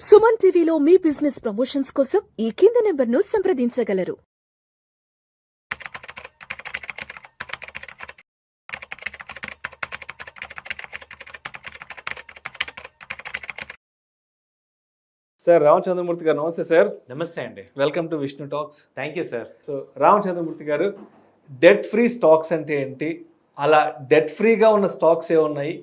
సుమన్ టీవీలో మీ business promotions కోసం ఈ కింది నెంబర్ను సంప్రదించగలరు. సార్ రామచంద్రమూర్తి గారు నమస్తే సార్. నమస్తే అండి. Welcome to Vishnu talks. Thank you sir. So Ramachandramurthy గారు, డెట్ ఫ్రీ స్టాక్స్ అంటే ఏంటి, అలా డెట్ ఫ్రీగా ఉన్న స్టాక్స్ ఏ ఉన్నాయి,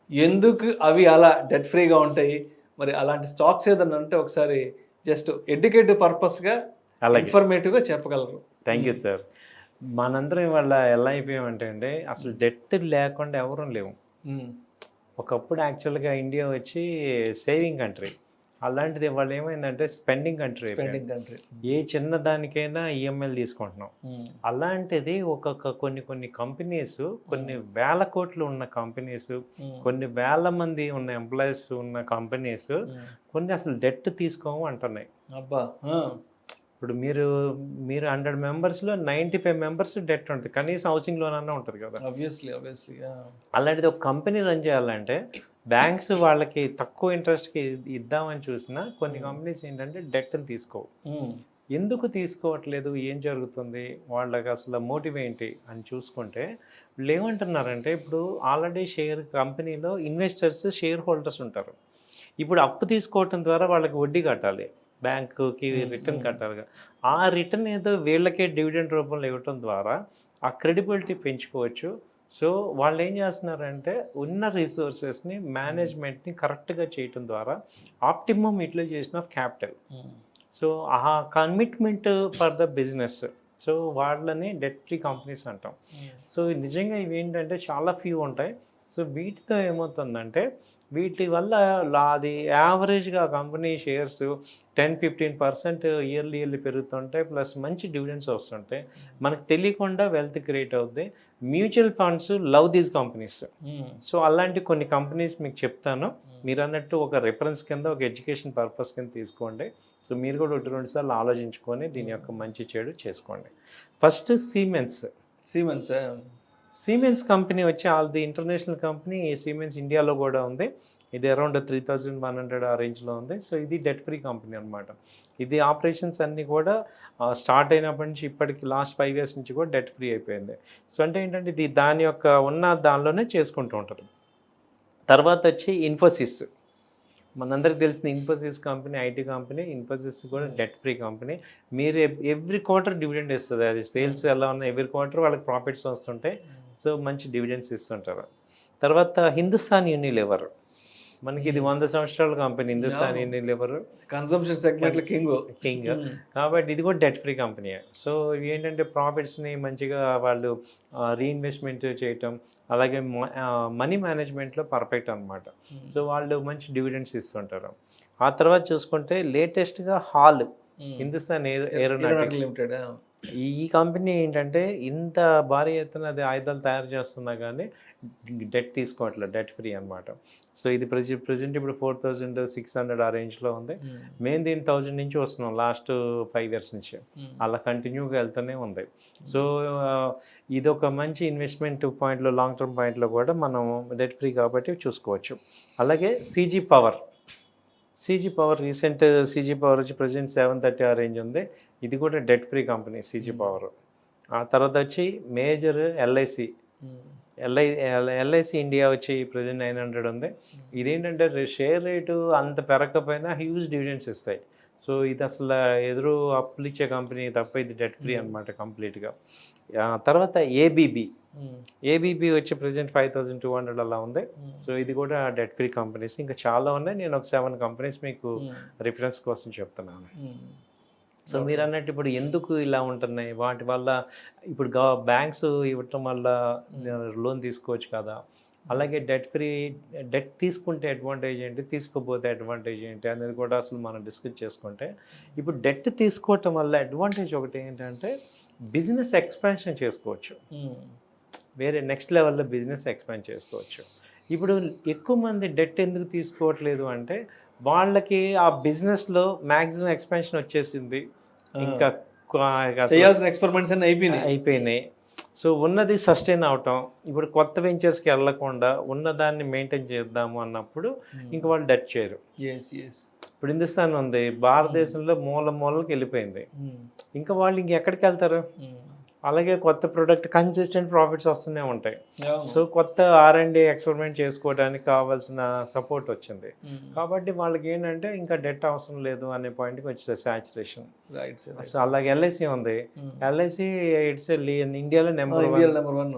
ఎందుకు అవి అలా డెట్ ఫ్రీగా ఉంటాయి, మరి అలాంటి స్టాక్స్ ఏదన్నా ఉంటే ఒకసారి జస్ట్ ఎడ్యుకేటివ్ పర్పస్గా ఇన్ఫర్మేటివ్గా చెప్పగలరు? Thank you sir. మనందరం ఇవాళ ఎలా అయిపోయామంటే అండి, అసలు డెట్ లేకుండా ఎవరూ లేవు. ఒకప్పుడు యాక్చువల్గా ఇండియా వచ్చి సేవింగ్ కంట్రీ, అలాంటిది ఇవాళ ఏమైందంటే స్పెండింగ్ కంట్రీ. ఏ చిన్న దానికైనా ఈఎంఐలు తీసుకుంటున్నాం. అలాంటిది కొన్ని కంపెనీస్, కొన్ని వేల కోట్లు ఉన్న కంపెనీస్, కొన్ని వేల మంది ఉన్న ఎంప్లాయీస్ ఉన్న కంపెనీస్ కొన్ని అసలు డెట్ తీసుకోము అంటున్నాయి. అబ్బా, ఇప్పుడు మీరు 100 మెంబర్స్లో 95 మెంబర్స్ డెట్ ఉంటుంది, కనీసం హౌసింగ్ లోన్ అన్నా ఉంటుంది కదా. ఆబ్వియస్లీ. అలాంటిది ఒక కంపెనీ రన్ చేయాలంటే బ్యాంక్స్ వాళ్ళకి తక్కువ ఇంట్రెస్ట్కి ఇద్దామని చూసినా కొన్ని కంపెనీస్ ఏంటంటే డెట్ని తీసుకోవు. ఎందుకు తీసుకోవట్లేదు, ఏం జరుగుతుంది, వాళ్ళకి అసలు మోటివ్ ఏంటి అని చూసుకుంటే వీళ్ళు ఏమంటున్నారంటే, ఇప్పుడు ఆల్రెడీ కంపెనీలో ఇన్వెస్టర్స్, షేర్ హోల్డర్స్ ఉంటారు. ఇప్పుడు అప్పు తీసుకోవటం ద్వారా వాళ్ళకి వడ్డీ కట్టాలి, బ్యాంకుకి రిటర్న్ కట్టాలి. ఆ రిటర్న్ ఏదో వీళ్ళకే డివిడెండ్ రూపంలో ఇవ్వటం ద్వారా ఆ క్రెడిబిలిటీ పెంచుకోవచ్చు. సో వాళ్ళు ఏం చేస్తున్నారంటే ఉన్న రిసోర్సెస్ని, మేనేజ్మెంట్ని కరెక్ట్గా చేయటం ద్వారా optimum utilization of capital. So ఆ commitment for the business, so వాళ్ళని డెట్ ఫ్రీ కంపెనీస్ అంటాం. సో నిజంగా ఇవి ఏంటంటే చాలా ఫ్యూ ఉంటాయి. సో వీటితో ఏమవుతుందంటే, వీటి వల్ల అది యావరేజ్గా కంపెనీ షేర్స్ 10-15% ఇయర్లీ పెరుగుతుంటాయి, ప్లస్ మంచి డివిడెండ్స్ వస్తుంటాయి. మనకు తెలియకుండా వెల్త్ క్రియేట్ అవుద్ది. Mutual funds love these companies. So అలాంటి కొన్ని కంపెనీస్ మీకు చెప్తాను, మీరు అన్నట్టు ఒక రిఫరెన్స్ కింద, ఒక ఎడ్యుకేషన్ పర్పస్ కింద తీసుకోండి. సో మీరు కూడా 1-2 సార్లు ఆలోచించుకొని దీని యొక్క మంచి చెడు చేసుకోండి. ఫస్ట్ సిమెన్స్ కంపెనీ వచ్చి ఆల్ది ఇంటర్నేషనల్ కంపెనీ. సిమెన్స్ ఇండియాలో కూడా ఉంది. ఇది అరౌండ్ 3100 ఆ రేంజ్లో ఉంది. సో ఇది డెట్ ఫ్రీ కంపెనీ అనమాట. ఇది ఆపరేషన్స్ అన్నీ కూడా స్టార్ట్ అయినప్పటి నుంచి ఇప్పటికి లాస్ట్ 5 years నుంచి కూడా డెట్ ఫ్రీ అయిపోయింది. సో అంటే ఏంటంటే ఇది దాని యొక్క ఉన్న దానిలోనే చేసుకుంటూ ఉంటారు. తర్వాత వచ్చి ఇన్ఫోసిస్, మనందరికి తెలిసిన Infosys company, IT company. Infosys కూడా డెట్ ఫ్రీ కంపెనీ. మీరు ఎవ్రీ క్వార్టర్ డివిడెండ్ ఇస్తుంది. అది సేల్స్ ఎలా ఉన్నాయి, ఎవ్రీ క్వార్టర్ వాళ్ళకి ప్రాఫిట్స్ వస్తుంటాయి. సో మంచి డివిడెండ్స్ ఇస్తుంటారు. తర్వాత హిందుస్థాన్ యూనిలివర్, మనకి ఇది 100 సంవత్సరాల కంపెనీ. హిందుస్థాన్ యూనిలివర్ కన్సంప్షన్ సెగ్మెంట్లో కింగ్ కాబట్టి ఇది కూడా డెట్ ఫ్రీ కంపెనీ. సో ఇవి ఏంటంటే ప్రాఫిట్స్ని మంచిగా వాళ్ళు రీఇన్వెస్ట్మెంట్ చేయటం, అలాగే మనీ మేనేజ్మెంట్లో పర్ఫెక్ట్ అనమాట. సో వాళ్ళు మంచి డివిడెండ్స్ ఇస్తుంటారు. ఆ తర్వాత చూసుకుంటే లేటెస్ట్గా హాల్, హిందుస్థాన్ ఏరోనాటిక్స్ లిమిటెడ్. ఈ కంపెనీ ఏంటంటే ఇంత భారీ ఎత్తున అది ఆయుధాలు తయారు చేస్తున్నా కానీ డెట్ తీసుకోవట్లేదు, డెట్ ఫ్రీ అనమాట. సో ఇది ప్రజెంట్ ఇప్పుడు 4600 ఆ రేంజ్లో ఉంది. మేము దీని 1000 నుంచి వస్తున్నాం లాస్ట్ 5 years నుంచి, అలా కంటిన్యూగా వెళ్తూనే ఉంది. సో ఇది ఒక మంచి ఇన్వెస్ట్మెంట్ పాయింట్లో, లాంగ్ టర్మ్ పాయింట్లో కూడా మనం డెట్ ఫ్రీ కాబట్టి చూసుకోవచ్చు. అలాగే CG power recent CG power వచ్చి ప్రజెంట్ 730 ఆ రేంజ్ ఉంది. ఇది కూడా debt free company CG power. ఆ తర్వాత వచ్చి మేజర్ LIC ఇండియా వచ్చి ప్రజెంట్ 900 ఉంది. ఇదేంటంటే షేర్ రేటు అంత పెరగకపోయినా హ్యూజ్ డివిడెండ్స్ ఇస్తాయి. సో ఇది అసలు ఎదురు అప్పులు ఇచ్చే కంపెనీ తప్ప ఇది డెట్ ఫ్రీ అనమాట కంప్లీట్గా. తర్వాత ABB వచ్చి ప్రజెంట్ 5200 అలా ఉంది. సో ఇది కూడా డెట్ ఫ్రీ కంపెనీస్. ఇంకా చాలా ఉన్నాయి, నేను ఒక 7 కంపెనీస్ మీకు రిఫరెన్స్ కోసం చెప్తున్నాను. సో మీరు అన్నట్టు ఇప్పుడు ఎందుకు ఇలా ఉంటున్నాయి, వాటి వల్ల ఇప్పుడు బ్యాంక్స్ ఇవ్వటం వల్ల లోన్ తీసుకోవచ్చు కదా. అలాగే డెట్ తీసుకుంటే అడ్వాంటేజ్ ఏంటి, తీసుకోపోతే అడ్వాంటేజ్ ఏంటి అనేది కూడా అసలు మనం డిస్కస్ చేసుకుంటే, ఇప్పుడు డెట్ తీసుకోవటం వల్ల అడ్వాంటేజ్ ఒకటి ఏంటంటే బిజినెస్ ఎక్స్పాన్షన్ చేసుకోవచ్చు, వేరే నెక్స్ట్ లెవెల్లో బిజినెస్ ఎక్స్పాండ్ చేసుకోవచ్చు. ఇప్పుడు ఎక్కువ మంది డెట్ ఎందుకు తీసుకోవట్లేదు అంటే, వాళ్ళకి ఆ బిజినెస్లో మ్యాక్సిమం ఎక్స్పాన్షన్ వచ్చేసింది, ఇంకా చేయాల్సిన ఎక్స్పెరిమెంట్స్ అన్నీ అయిపోయినాయి. సో ఉన్నది సస్టైన్ అవటం, ఇప్పుడు కొత్త వెంచర్స్కి వెళ్ళకుండా ఉన్నదాన్ని మెయింటైన్ చేద్దాము అన్నప్పుడు ఇంక వాళ్ళు డెట్ చేయరు. ఇప్పుడు హిందుస్థాన్ ఉంది, భారతదేశంలో మూల మూలకి వెళ్ళిపోయింది. ఇంకా వాళ్ళు ఇంకెక్కడికి వెళ్తారు? అలాగే కొత్త ప్రోడక్ట్ కన్సిస్టెంట్ ప్రాఫిట్స్ వస్తూనే ఉంటాయి. సో కొత్త R&D ఎక్స్పెరిమెంట్ చేసుకోవడానికి కావాల్సిన సపోర్ట్ వచ్చింది. కాబట్టి వాళ్ళకి ఏంటంటే ఇంకా డెట్ అవసరం లేదు అనే పాయింట్కి వచ్చేసారు, సాచురేషన్. Right sir. సో అలాగే LIC ఉంది, LIC ఇట్స్ ఇండియాలో నెంబర్ వన్.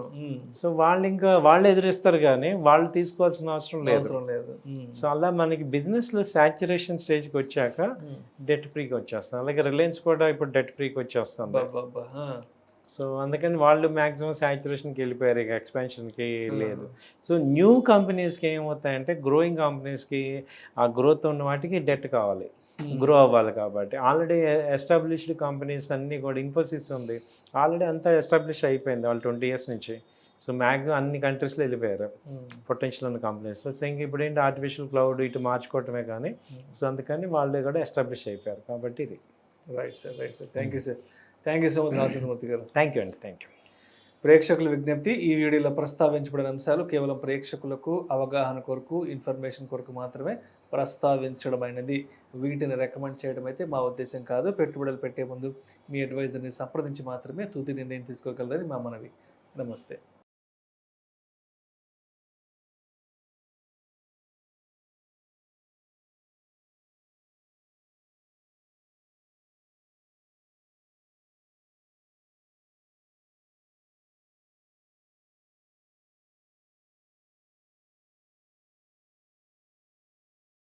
సో వాళ్ళు ఇంకా వాళ్ళు ఎదురిస్తారు కానీ వాళ్ళు తీసుకోవాల్సిన అవసరం లేదు. సో అలా మనకి బిజినెస్లో సాచురేషన్ స్టేజ్కి వచ్చాక డెట్ ఫ్రీకి వచ్చేస్తాం. అలాగే రిలయన్స్ కూడా ఇప్పుడు డెట్ ఫ్రీకి వచ్చేస్తుంది. సో అందుకని వాళ్ళు మ్యాక్సిమం సాచురేషన్కి వెళ్ళిపోయారు, ఇక ఎక్స్పాన్షన్కి లేదు. సో న్యూ కంపెనీస్కి ఏమవుతాయంటే గ్రోయింగ్ కంపెనీస్కి ఆ గ్రోత్ ఉన్న వాటికి డెట్ కావాలి, గ్రో అవ్వాలి. కాబట్టి ఆల్రెడీ ఎస్టాబ్లిష్డ్ కంపెనీస్ అన్నీ కూడా, ఇన్ఫోసిస్ ఉంది ఆల్రెడీ అంతా ఎస్టాబ్లిష్ అయిపోయింది వాళ్ళు 20 years నుంచి. సో మ్యాక్సిమం అన్ని కంట్రీస్లో వెళ్ళిపోయారు పొటెన్షియల్ ఉన్న కంపెనీస్లో. సో ఇంక ఇప్పుడు ఏంటి ఆర్టిఫిషియల్ క్లౌడ్ ఇటు మార్చుకోవటమే కానీ. సో అందుకని వాళ్ళు కూడా ఎస్టాబ్లిష్ అయిపోయారు. కాబట్టి ఇది right sir. Thank you sir. Thank you so much Ramachandramurthy గారు. థ్యాంక్ యూ అండి. Thank you. ప్రేక్షకుల విజ్ఞప్తి, ఈ వీడియోలో ప్రస్తావించబడిన అంశాలు కేవలం ప్రేక్షకులకు అవగాహన కొరకు, ఇన్ఫర్మేషన్ కొరకు మాత్రమే ప్రస్తావించడమైనది. వీటిని రికమెండ్ చేయడం అయితే మా ఉద్దేశం కాదు. పెట్టుబడులు పెట్టే ముందు మీ అడ్వైజర్ని సంప్రదించి మాత్రమే తుది నిర్ణయం తీసుకోగలరని మా మనవి. నమస్తే.